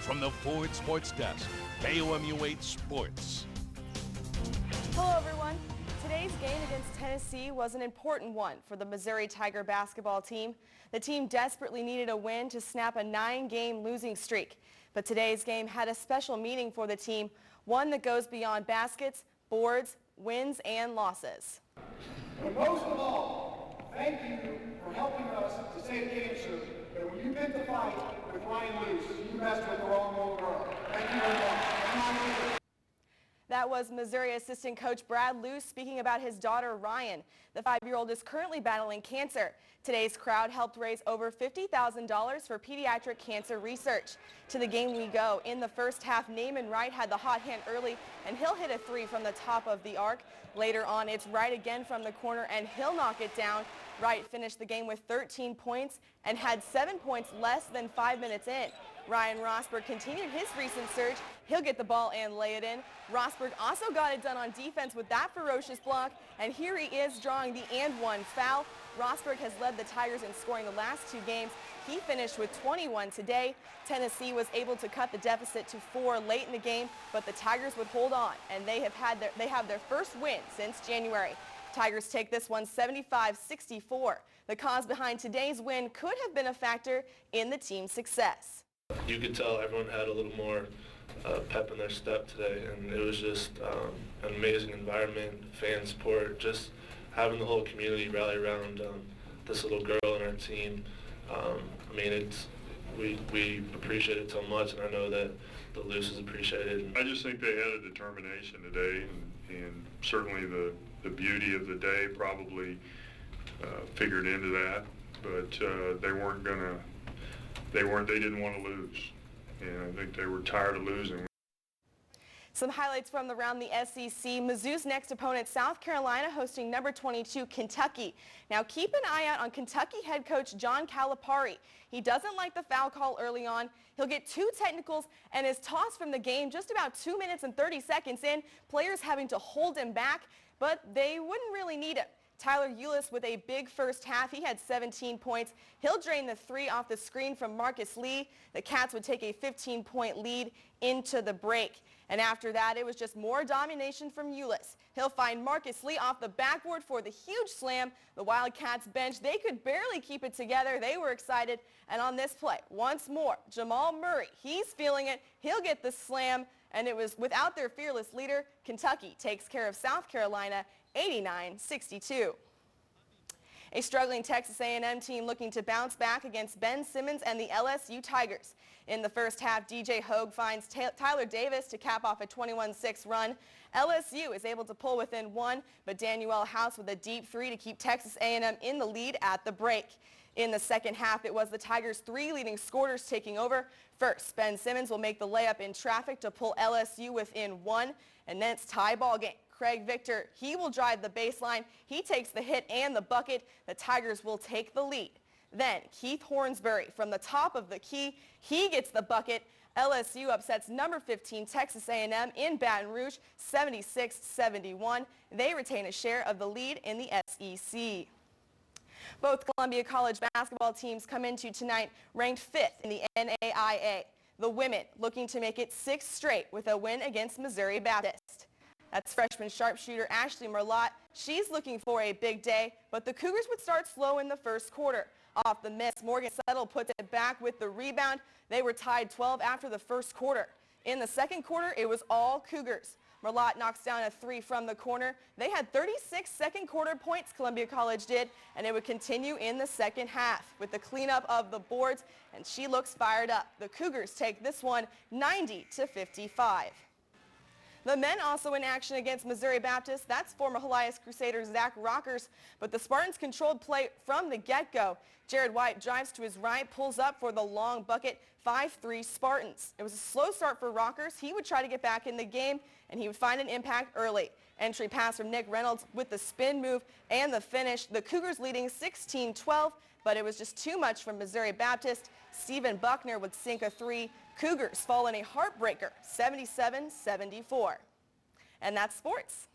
from the Ford Sports Desk, KOMU8 Sports. Hello everyone. Today's game against Tennessee was an important one for the Missouri Tiger basketball team. The team desperately needed a win to snap a 9-game losing streak. But today's game had a special meaning for the team, one that goes beyond baskets, boards, wins, and losses. But most of all, thank you for helping us to save cancer. But when you picked the fight with Ryan Luce, you messed with the wrong little girl. Thank you very much. That was Missouri assistant coach Brad Luce speaking about his daughter Ryan. The 5-year-old is currently battling cancer. Today's crowd helped raise over $50,000 for pediatric cancer research. To the game we go. In the first half, Naaman Wright had the hot hand early, and he'll hit a 3 from the top of the arc. Later on, it's Wright again from the corner, and he'll knock it down. Wright finished the game with 13 points and had 7 points less than 5 minutes in. Ryan Rosberg continued his recent surge. He'll get the ball and lay it in. Rosberg also got it done on defense with that ferocious block, and here he is drawing the and-one foul. Rosberg has led the Tigers in scoring the last 2 games. He finished with 21 today. Tennessee was able to cut the deficit to 4 late in the game, but the Tigers would hold on, and they have their first win since January. Tigers take this one 75-64. The cause behind today's win could have been a factor in the team's success. You could tell everyone had a little more pep in their step today, and it was just an amazing environment, fan support, just having the whole community rally around this little girl in our team. I mean, we appreciate it so much, and I know that the Luces appreciated. I just think they had a determination today, and certainly the beauty of the day probably figured into that, but they didn't want to lose, and I think they were tired of losing. Some highlights from around the SEC. Mizzou's next opponent, South Carolina, hosting number 22, Kentucky. Now keep an eye out on Kentucky head coach John Calipari. He doesn't like the foul call early on. He'll get 2 technicals and is tossed from the game just about 2 minutes and 30 seconds in. Players having to hold him back, but they wouldn't really need him. Tyler Eulis with a big first half. He had 17 points. He'll drain the 3 off the screen from Marcus Lee. The Cats would take a 15-point lead into the break. And after that, it was just more domination from Eulis. He'll find Marcus Lee off the backboard for the huge slam. The Wildcats bench, they could barely keep it together. They were excited. And on this play, once more, Jamal Murray, he's feeling it. He'll get the slam. And it was without their fearless leader, Kentucky takes care of South Carolina 89-62. A struggling Texas A&M team looking to bounce back against Ben Simmons and the LSU Tigers. In the first half, DJ Hogue finds Tyler Davis to cap off a 21-6 run. LSU is able to pull within 1, but Danuel House with a deep 3 to keep Texas A&M in the lead at the break. In the second half, it was the Tigers' 3 leading scorers taking over. First, Ben Simmons will make the layup in traffic to pull LSU within 1, and then it's tie ball game. Craig Victor, he will drive the baseline. He takes the hit and the bucket. The Tigers will take the lead. Then Keith Hornsbury from the top of the key. He gets the bucket. LSU upsets number 15 Texas A&M in Baton Rouge 76-71. They retain a share of the lead in the SEC. Both Columbia College basketball teams come into tonight ranked 5th in the NAIA. The women looking to make it 6 straight with a win against Missouri Baptist. That's freshman sharpshooter Ashley Merlott. She's looking for a big day, but the Cougars would start slow in the first quarter. Off the miss, Morgan Settle puts it back with the rebound. They were tied 12 after the first quarter. In the second quarter, it was all Cougars. Merlott knocks down a 3 from the corner. They had 36 second quarter points, Columbia College did, and it would continue in the second half with the cleanup of the boards, and she looks fired up. The Cougars take this one 90-55. The men also in action against Missouri Baptist. That's former Helias Crusader Zach Rockers, but the Spartans controlled play from the get-go. Jared White drives to his right, pulls up for the long bucket, 5-3 Spartans. It was a slow start for Rockers. He would try to get back in the game, and he would find an impact early. Entry pass from Nick Reynolds with the spin move and the finish. The Cougars leading 16-12, but it was just too much from Missouri Baptist. Stephen Buckner would sink a 3. Cougars fall in a heartbreaker, 77-74. And that's sports.